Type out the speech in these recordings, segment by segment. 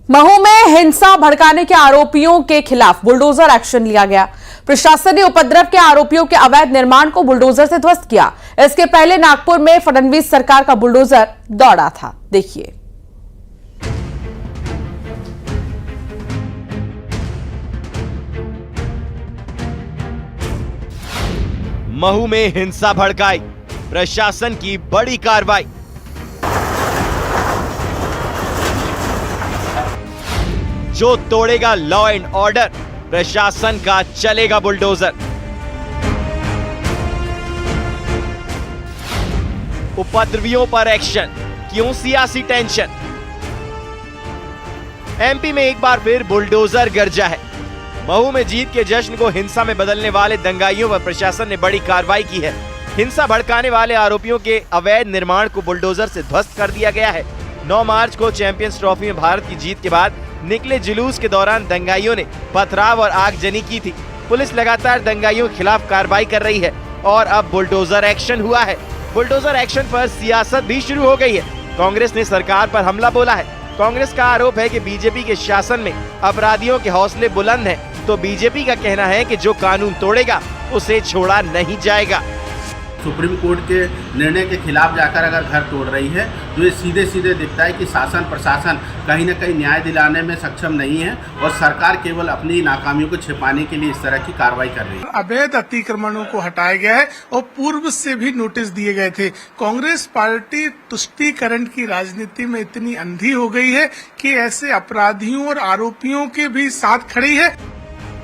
महू में हिंसा भड़काने के आरोपियों के खिलाफ बुलडोजर एक्शन लिया गया। प्रशासन ने उपद्रव के आरोपियों के अवैध निर्माण को बुलडोजर से ध्वस्त किया। इसके पहले नागपुर में फडणवीस सरकार का बुलडोजर दौड़ा था। देखिए। महू में हिंसा भड़काई, प्रशासन की बड़ी कार्रवाई। जो तोड़ेगा लॉ एंड ऑर्डर, प्रशासन का चलेगा बुलडोजर। उपद्रवियों पर एक्शन, क्यों सियासी टेंशन? एमपी में एक बार फिर बुलडोजर गरजा है। महू में जीत के जश्न को हिंसा में बदलने वाले दंगाइयों पर प्रशासन ने बड़ी कार्रवाई की है। हिंसा भड़काने वाले आरोपियों के अवैध निर्माण को बुलडोजर से ध्वस्त कर दिया गया है। 9 मार्च को चैंपियंस ट्रॉफी में भारत की जीत के बाद निकले जुलूस के दौरान दंगाइयों ने पथराव और आगजनी की थी। पुलिस लगातार दंगाइयों के खिलाफ कार्रवाई कर रही है और अब बुलडोजर एक्शन हुआ है। बुलडोजर एक्शन पर सियासत भी शुरू हो गई है। कांग्रेस ने सरकार पर हमला बोला है। कांग्रेस का आरोप है कि बीजेपी के शासन में अपराधियों के हौसले बुलंद हैं, तो बीजेपी का कहना है कि जो कानून तोड़ेगा उसे छोड़ा नहीं जाएगा। सुप्रीम कोर्ट के निर्णय के खिलाफ जाकर अगर घर तोड़ रही है तो ये सीधे सीधे दिखता है कि शासन प्रशासन कहीं न कहीं न्याय दिलाने में सक्षम नहीं है और सरकार केवल अपनी नाकामियों को छिपाने के लिए इस तरह की कार्रवाई कर रही है। अवैध अतिक्रमणों को हटाया गया है और पूर्व से भी नोटिस दिए गए थे। कांग्रेस पार्टी तुष्टीकरण की राजनीति में इतनी अंधी हो गई है कि ऐसे अपराधियों और आरोपियों के भी साथ खड़ी है।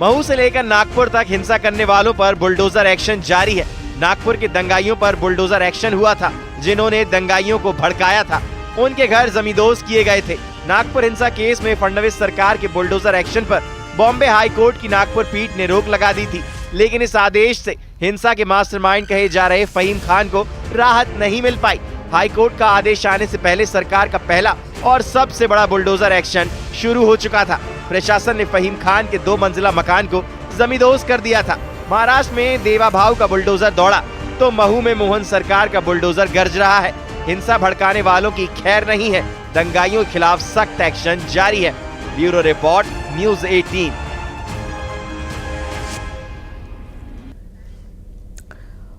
महू से लेकर नागपुर तक हिंसा करने वालों पर बुलडोजर एक्शन जारी है। नागपुर के दंगाइयों पर बुलडोजर एक्शन हुआ था। जिन्होंने दंगाइयों को भड़काया था उनके घर जमींदोज किए गए थे। नागपुर हिंसा केस में फडणवीस सरकार के बुलडोजर एक्शन पर बॉम्बे हाई कोर्ट की नागपुर पीठ ने रोक लगा दी थी, लेकिन इस आदेश से हिंसा के मास्टरमाइंड कहे जा रहे फहीम खान को राहत नहीं मिल पाई। हाई कोर्ट का आदेश आने से पहले सरकार का पहला और सबसे बड़ा बुलडोजर एक्शन शुरू हो चुका था। प्रशासन ने फहीम खान के 2 मंजिला मकान को जमींदोज कर दिया था। महाराष्ट्र में देवा भाव का बुलडोजर दौड़ा तो महू में मोहन सरकार का बुलडोजर गरज रहा है। हिंसा भड़काने वालों की खैर नहीं है। दंगाइयों के खिलाफ सख्त एक्शन जारी है। Bureau report, news 18।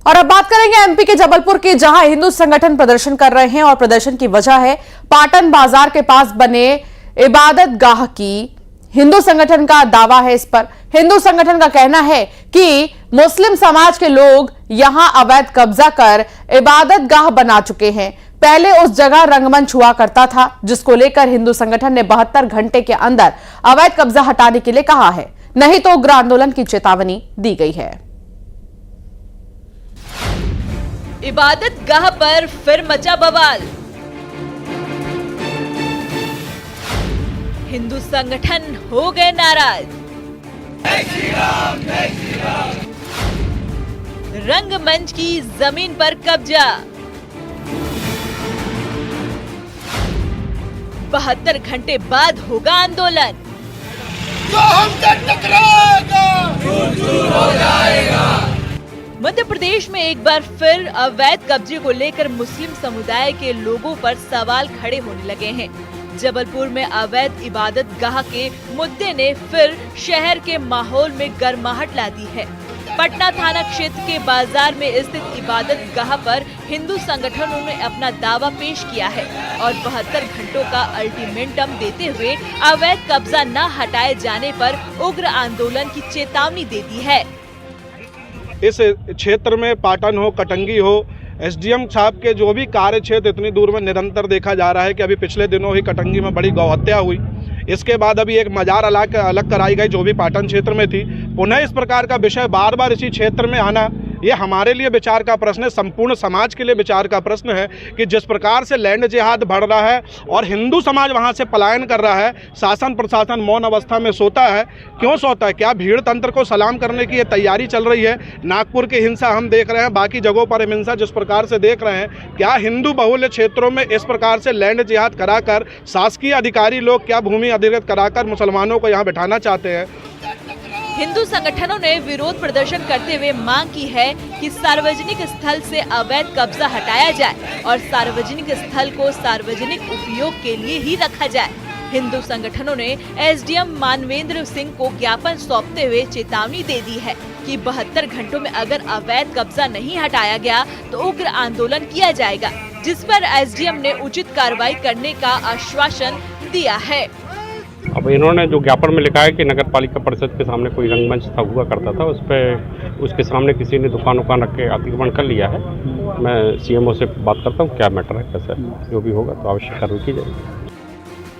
और अब बात करेंगे एमपी के जबलपुर की, जहां हिंदू संगठन प्रदर्शन कर रहे हैं और प्रदर्शन की वजह है पाटन बाजार के पास बने इबादत गाह की। हिंदू संगठन का दावा है इस पर। हिंदू संगठन का कहना है कि मुस्लिम समाज के लोग यहां अवैध कब्जा कर इबादत गाह बना चुके हैं। पहले उस जगह रंगमंच हुआ करता था, जिसको लेकर हिंदू संगठन ने 72 घंटे के अंदर अवैध कब्जा हटाने के लिए कहा है, नहीं तो उग्र आंदोलन की चेतावनी दी गई है। इबादत गाह पर फिर मचा बवाल। हिंदू संगठन हो गए नाराज। रंगमंच की जमीन पर कब्जा। 72 घंटे बाद होगा आंदोलन। जो हमसे टकराएगा चूर-चूर हो जाएगा। मध्य प्रदेश में एक बार फिर अवैध कब्जे को लेकर मुस्लिम समुदाय के लोगों पर सवाल खड़े होने लगे हैं। जबलपुर में अवैध इबादत गाह के मुद्दे ने फिर शहर के माहौल में गर्माहट ला दी है। पटना थाना क्षेत्र के बाजार में स्थित इबादत गाह पर हिंदू संगठनों ने अपना दावा पेश किया है और 72 घंटों का अल्टीमेटम देते हुए अवैध कब्जा न हटाए जाने पर उग्र आंदोलन की चेतावनी दे दी है। इस क्षेत्र में पाटन हो, कटंगी हो, एसडीएम साहब के जो भी कार्य क्षेत्र इतनी दूर में निरंतर देखा जा रहा है कि अभी पिछले दिनों ही कटंगी में बड़ी गौहत्या हुई। इसके बाद अभी एक मजार अलग कराई गई जो भी पाटन क्षेत्र में थी। पुनः इस प्रकार का विषय बार बार इसी क्षेत्र में आना, ये हमारे लिए विचार का प्रश्न है, संपूर्ण समाज के लिए विचार का प्रश्न है कि जिस प्रकार से लैंड जिहाद बढ़ रहा है और हिंदू समाज वहां से पलायन कर रहा है, शासन प्रशासन मौन अवस्था में सोता है। क्यों सोता है? क्या भीड़ तंत्र को सलाम करने की ये तैयारी चल रही है? नागपुर की हिंसा हम देख रहे हैं, बाकी जगहों पर हिंसा जिस प्रकार से देख रहे हैं, क्या हिंदू बहुल्य क्षेत्रों में इस प्रकार से लैंड जिहाद कराकर शासकीय अधिकारी लोग क्या भूमि अधिकृत कराकर मुसलमानों को यहाँ बैठाना चाहते हैं? हिंदू संगठनों ने विरोध प्रदर्शन करते हुए मांग की है कि सार्वजनिक स्थल से अवैध कब्जा हटाया जाए और सार्वजनिक स्थल को सार्वजनिक उपयोग के लिए ही रखा जाए। हिंदू संगठनों ने एसडीएम मानवेंद्र सिंह को ज्ञापन सौंपते हुए चेतावनी दे दी है कि 72 घंटों में अगर अवैध कब्जा नहीं हटाया गया तो उग्र आंदोलन किया जाएगा, जिस पर एसडीएम ने उचित कार्रवाई करने का आश्वासन दिया है। अब इन्होंने जो ज्ञापन में लिखा है कि नगर पालिका परिषद के सामने कोई रंगमंच था हुआ करता था, उस पर उसके सामने किसी ने दुकान रख के अतिक्रमण कर लिया है। मैं सीएमओ से बात करता हूँ क्या मैटर है, कैसे जो भी होगा तो आवश्यक कार्रवाई की जाएगी।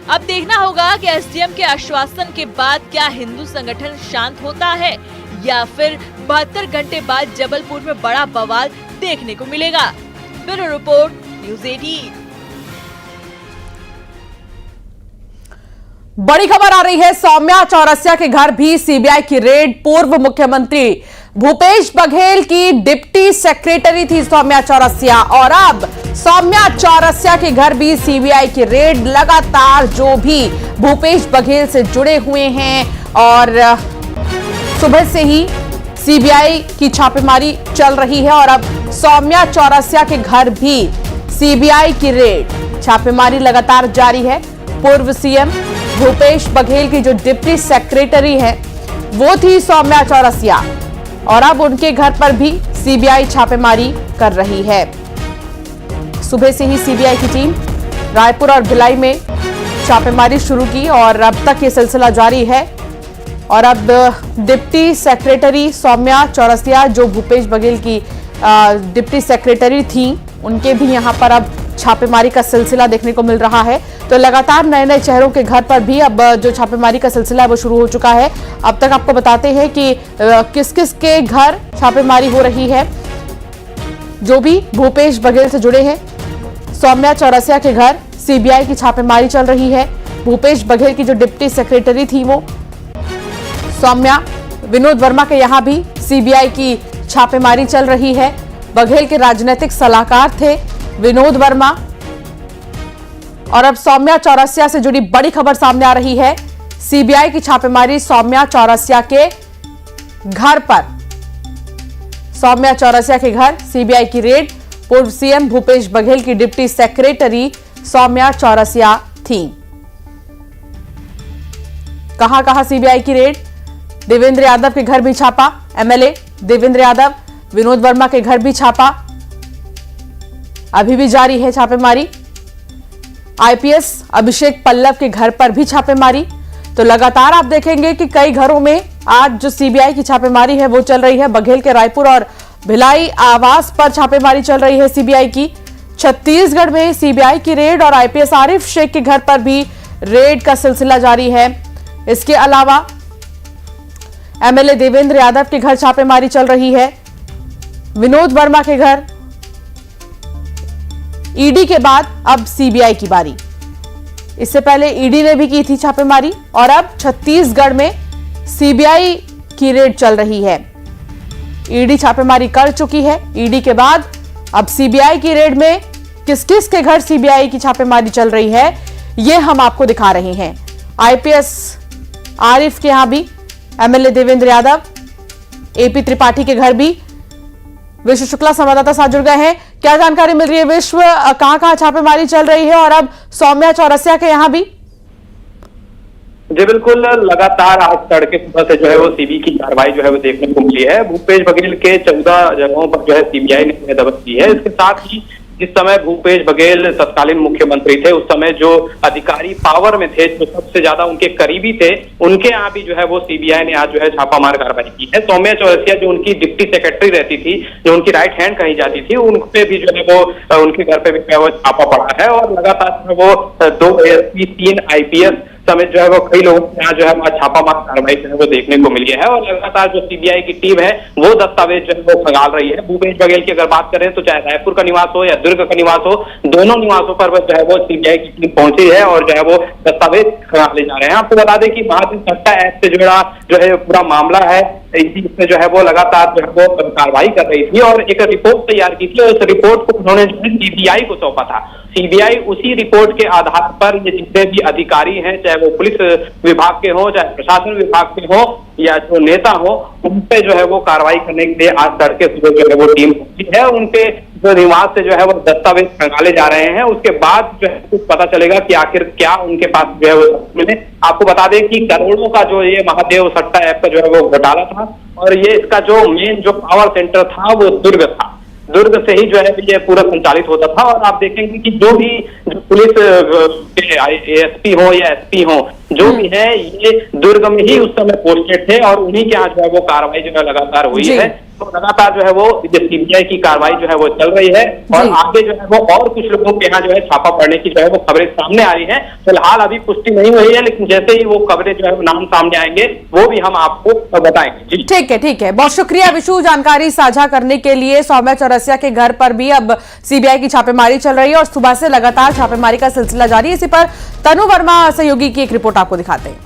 अब देखना होगा कि एसडीएम के आश्वासन के बाद क्या हिंदू संगठन शांत होता है या फिर 72 घंटे बाद जबलपुर में बड़ा बवाल देखने को मिलेगा। Bureau report, news 18। बड़ी खबर आ रही है, सौम्या चौरसिया के घर भी सीबीआई की रेड। पूर्व मुख्यमंत्री भूपेश बघेल की डिप्टी सेक्रेटरी थी सौम्या चौरसिया, और अब सौम्या चौरसिया के घर भी सीबीआई की रेड। लगातार जो भी भूपेश बघेल से जुड़े हुए हैं और सुबह से ही सीबीआई की छापेमारी चल रही है और अब सौम्या चौरसिया के घर भी सीबीआई की रेड, छापेमारी लगातार जारी है। पूर्व सीएम भूपेश बघेल की जो डिप्टी सेक्रेटरी है वो थी सौम्या चौरसिया, और अब उनके घर पर भी सीबीआई छापेमारी कर रही है। सुबह से ही सीबीआई की टीम रायपुर और भिलाई में छापेमारी शुरू की और अब तक ये सिलसिला जारी है। और अब डिप्टी सेक्रेटरी सौम्या चौरसिया जो भूपेश बघेल की डिप्टी सेक्रेटरी थी, उनके भी यहां पर अब छापेमारी का सिलसिला देखने को मिल रहा है। तो लगातार नए नए चेहरों के घर पर भी अब जो छापेमारी का सिलसिला है वो शुरू हो चुका है। अब तक आपको बताते हैं कि किस किस के घर छापेमारी हो रही है। जो भी भूपेश बघेल से जुड़े हैं, सौम्या चौरसिया के घर सीबीआई की छापेमारी चल रही है। भूपेश बघेल की जो डिप्टी सेक्रेटरी थी वो सौम्या, विनोद वर्मा के यहां भी सीबीआई की छापेमारी चल रही है। बघेल के राजनीतिक सलाहकार थे विनोद वर्मा, और अब सौम्या चौरसिया से जुड़ी बड़ी खबर सामने आ रही है। सीबीआई की छापेमारी सौम्या चौरसिया के घर पर, सौम्या चौरसिया के घर सीबीआई की रेड। पूर्व सीएम भूपेश बघेल की डिप्टी सेक्रेटरी सौम्या चौरसिया थी। कहां कहां सीबीआई की रेड? देवेंद्र यादव के घर भी छापा, एमएलए देवेंद्र यादव, विनोद वर्मा के घर भी छापा, अभी भी जारी है छापेमारी। आईपीएस अभिषेक पल्लव के घर पर भी छापेमारी। तो लगातार आप देखेंगे कि कई घरों में आज जो सीबीआई की छापेमारी है वो चल रही है। बघेल के रायपुर और भिलाई आवास पर छापेमारी चल रही है सीबीआई की। छत्तीसगढ़ में सीबीआई की रेड और आईपीएस आरिफ शेख के घर पर भी रेड का सिलसिला जारी है। इसके अलावा एमएलए देवेंद्र यादव के घर छापेमारी चल रही है। विनोद वर्मा के घर, ईडी के बाद अब सीबीआई की बारी। इससे पहले ईडी ने भी की थी छापेमारी और अब छत्तीसगढ़ में सीबीआई की रेड चल रही है। ईडी छापेमारी कर चुकी है। ईडी के बाद अब सीबीआई की रेड में किस किस के घर सीबीआई की छापेमारी चल रही है ये हम आपको दिखा रहे हैं। आईपीएस आरिफ के यहां भी एमएलए देवेंद्र यादव, एपी त्रिपाठी के घर भी। विश्व शुक्ला संवाददाता साथ जुड़ गए हैं। क्या जानकारी मिल रही है विश्व, कहां कहां छापेमारी चल रही है और अब सौम्या चौरसिया के यहां भी? जी बिल्कुल, लगातार आज तड़के सुबह से जो है वो सीबी की कार्रवाई जो है वो देखने को मिली है। भूपेश बघेल के 14 जगहों पर जो है सीबीआई ने दबिश दी है। इसके साथ ही जिस समय भूपेश बघेल तत्कालीन मुख्यमंत्री थे उस समय जो अधिकारी पावर में थे, जो सबसे ज्यादा उनके करीबी थे, उनके यहाँ भी जो है वो सीबीआई ने आज जो है छापामार कार्रवाई की है। सौम्या चौरसिया जो उनकी डिप्टी सेक्रेटरी रहती थी, जो उनकी राइट हैंड कही जाती थी, उन पे भी जो है वो उनके घर पे भी वो छापा पड़ा है और लगातार वो 2 एएसपी 3 आईपीएस समेत जो है वो कई लोगों के यहाँ जो है छापामार कार्रवाई जो है वो देखने को मिली है। और लगातार जो सीबीआई की टीम है वो दस्तावेज जो है वो खंगाल रही है। भूपेश बघेल की अगर बात करें तो चाहे रायपुर का निवास हो या दुर्ग का निवास हो, दोनों निवासों पर जो है वो सीबीआई की टीम पहुंची है और जो है वो दस्तावेज खंगाले जा रहे हैं। आपको बता दें कि महाजन सट्टा एक्ट से जुड़ा जो है पूरा मामला है, इसमें जो है वो लगातार जो है वो कार्रवाई कर रही थी और एक रिपोर्ट तैयार की थी और उस रिपोर्ट को उन्होंने जो है सीबीआई को सौंपा था। सीबीआई उसी रिपोर्ट के आधार पर ये जितने भी अधिकारी हैं, चाहे वो पुलिस विभाग के हो, चाहे प्रशासन विभाग के हो, या जो नेता हो, उन पे जो है वो कार्रवाई करने के लिए आज तड़के सुबह जो है वो टीम पहुंची है। उनके जो निवास से जो है वो दस्तावेज खंगाले जा रहे हैं। उसके बाद जो है कुछ पता चलेगा कि आखिर क्या उनके पास जो है वो मिले। आपको बता दें कि करोड़ों का जो ये महादेव सट्टा ऐप का जो है वो घोटाला था, और ये इसका जो मेन जो पावर सेंटर था वो दुर्ग था। दुर्ग से ही जो है ये पूरा संचालित होता था। और आप देखेंगे कि जो भी जो पुलिस के एएसपी हो या एसपी हो, जो भी है, ये दुर्ग में ही उस समय पोस्टेड थे और उन्हीं के यहाँ जो है वो कार्रवाई जो है लगातार हुई है। तो लगातार जो है वो सीबीआई की कार्रवाई जो है वो चल रही है, और आगे जो है वो और कुछ लोगों के यहाँ जो है छापा पड़ने की जो है वो खबरें सामने आ रही है। फिलहाल अभी पुष्टि नहीं हुई है, लेकिन जैसे ही वो खबरें जो है वो नाम सामने आएंगे वो भी हम आपको बताएंगे। जी ठीक है, बहुत शुक्रिया विशु जानकारी साझा करने के लिए। सौम्या चौरसिया के घर पर भी अब सीबीआई की छापेमारी चल रही है और सुबह से लगातार छापेमारी का सिलसिला जारी है। इसी पर तनु वर्मा सहयोगी की एक रिपोर्ट आपको दिखाते हैं।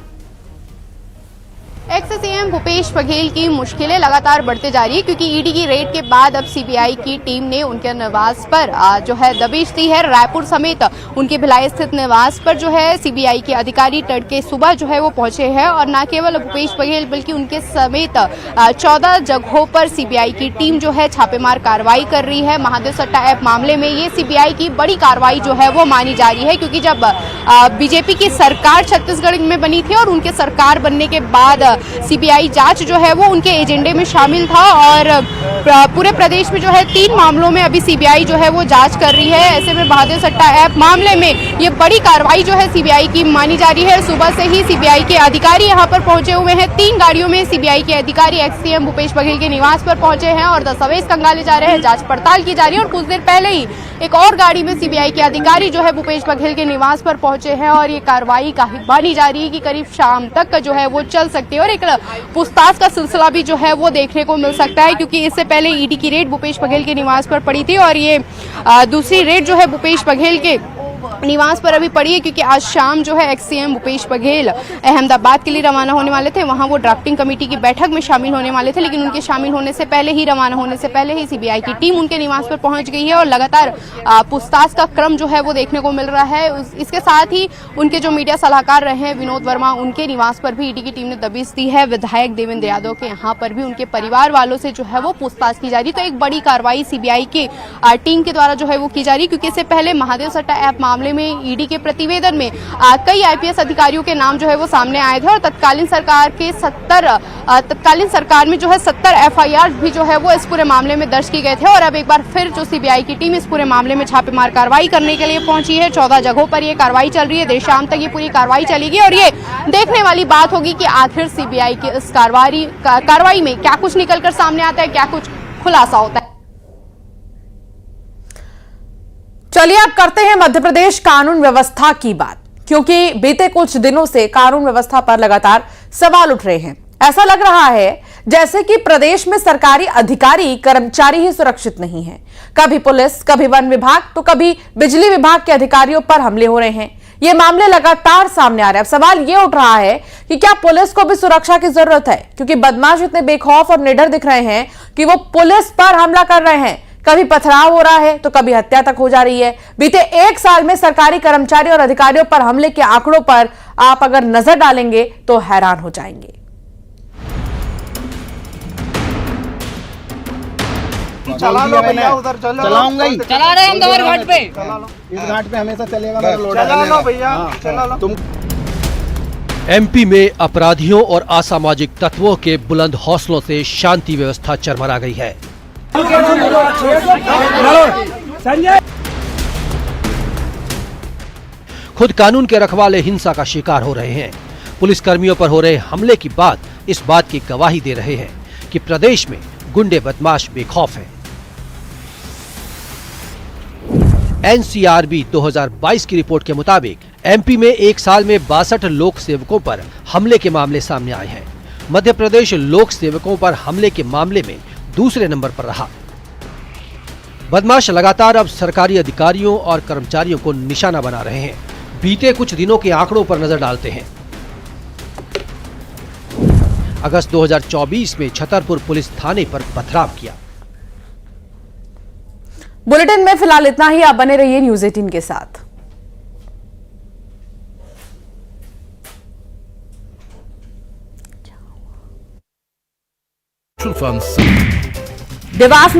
एक्स सीएम भूपेश बघेल की मुश्किलें लगातार बढ़ते जा रही है, क्योंकि ईडी की रेड के बाद अब सीबीआई की टीम ने उनके निवास पर जो है दबिश दी है। रायपुर समेत उनके भिलाई स्थित निवास पर जो है सीबीआई के अधिकारी तड़के सुबह जो है वो पहुंचे हैं, और न केवल भूपेश बघेल बल्कि उनके समेत 14 जगहों पर सीबीआई की टीम जो है छापेमार कार्रवाई कर रही है। महादेव सट्टा ऐप मामले में ये सीबीआई की बड़ी कार्रवाई जो है वो मानी जा रही है, क्योंकि जब बीजेपी की सरकार छत्तीसगढ़ में बनी थी और उनके सरकार बनने के बाद सीबीआई जांच जो है वो उनके एजेंडे में शामिल था, और पूरे प्रदेश में जो है 3 मामलों में अभी सीबीआई जो है वो जांच कर रही है। ऐसे में महादेव सट्टा ऐप मामले में ये बड़ी कार्रवाई जो है सीबीआई की मानी जा रही है। सुबह से ही सीबीआई के अधिकारी यहाँ पर पहुंचे हुए हैं। 3 गाड़ियों में सीबीआई के अधिकारी एक्स सीएम भूपेश बघेल के निवास पर पहुंचे हैं और दस्तावेज खंगाले जा रहे हैं, जांच पड़ताल की जा रही है। और कुछ देर पहले ही एक और गाड़ी में सीबीआई के अधिकारी जो है भूपेश बघेल के निवास पर पहुंचे हैं, और ये कार्रवाई काफी मानी जा रही है कि करीब शाम तक जो है वो चल सकती है, और एक पूछताछ का सिलसिला भी जो है वो देखने को मिल सकता है, क्योंकि इससे पहले ईडी की रेड भूपेश बघेल के निवास पर पड़ी थी, और ये दूसरी रेड जो है भूपेश बघेल के निवास पर अभी पड़ी है, क्योंकि आज शाम जो है एक्स सीएम भूपेश बघेल अहमदाबाद के लिए रवाना होने वाले थे। वहां वो ड्राफ्टिंग कमेटी की बैठक में शामिल होने वाले थे, लेकिन उनके शामिल होने से पहले ही, रवाना होने से पहले ही सीबीआई की टीम उनके निवास पर पहुंच गई है, और लगातार पूछताछ का क्रम जो है वो देखने को मिल रहा है। इसके साथ ही उनके जो मीडिया सलाहकार रहे हैं विनोद वर्मा, उनके निवास पर भी ईडी की टीम ने दबिश दी है। विधायक देवेंद्र यादव के यहाँ पर भी उनके परिवार वालों से जो है वो पूछताछ की जा रही। तो एक बड़ी कार्रवाई सीबीआई की टीम के द्वारा जो है वो की जा रही, क्योंकि इससे पहले महादेव सट्टा ऐप मामले में ईडी के प्रतिवेदन में कई आईपीएस अधिकारियों के नाम जो है वो सामने आए थे, और तत्कालीन सरकार में जो है 70 एफआईआर भी जो है वो इस पूरे मामले में दर्ज की गए थे। और अब एक बार फिर जो सीबीआई की टीम इस पूरे मामले में छापेमार कार्रवाई करने के लिए पहुंची है। 14 जगहों पर ये कार्रवाई चल रही है। देर शाम तक ये पूरी कार्रवाई चलेगी, और ये देखने वाली बात होगी कि आखिर सीबीआई की इस कार्रवाई में क्या कुछ निकलकर सामने आता है, क्या कुछ खुलासा होता है। चलिए अब करते हैं मध्य प्रदेश कानून व्यवस्था की बात, क्योंकि बीते कुछ दिनों से कानून व्यवस्था पर लगातार सवाल उठ रहे हैं। ऐसा लग रहा है जैसे कि प्रदेश में सरकारी अधिकारी कर्मचारी ही सुरक्षित नहीं हैं। कभी पुलिस, कभी वन विभाग, तो कभी बिजली विभाग के अधिकारियों पर हमले हो रहे हैं। ये मामले लगातार सामने आ रहे हैं। अब सवाल ये उठ रहा है कि क्या पुलिस को भी सुरक्षा की जरूरत है, क्योंकि बदमाश इतने बेखौफ और निडर दिख रहे हैं कि वो पुलिस पर हमला कर रहे हैं। कभी पथराव हो रहा है तो कभी हत्या तक हो जा रही है। बीते 1 साल में सरकारी कर्मचारी और अधिकारियों पर हमले के आंकड़ों पर आप अगर नजर डालेंगे तो हैरान हो जाएंगे। चला लो भैया, उधर चलाऊंगा ही, चला रहे हम दवर घाट पे, इस घाट पे हमेशा चलेगा मेरा लोड। चला लो भैया, चला लो। तुम एमपी में अपराधियों और असामाजिक तत्वों के बुलंद हौसलों से शांति व्यवस्था चरमरा गई है। खुद कानून के रखवाले हिंसा का शिकार हो रहे हैं। पुलिस कर्मियों पर हो रहे हमले की बात इस बात की गवाही दे रहे हैं कि प्रदेश में गुंडे बदमाश बेखौफ हैं। एनसीआरबी 2022 की रिपोर्ट के मुताबिक एमपी में 1 साल में 62 लोक सेवकों पर हमले के मामले सामने आए हैं। मध्य प्रदेश लोक सेवकों पर हमले के मामले में दूसरे नंबर पर रहा। बदमाश लगातार अब सरकारी अधिकारियों और कर्मचारियों को निशाना बना रहे हैं। बीते कुछ दिनों के आंकड़ों पर नजर डालते हैं। अगस्त 2024 में छतरपुर पुलिस थाने पर पथराव किया। बुलेटिन में फिलहाल इतना ही। आप बने रहिए न्यूज 18 के साथ। देवास में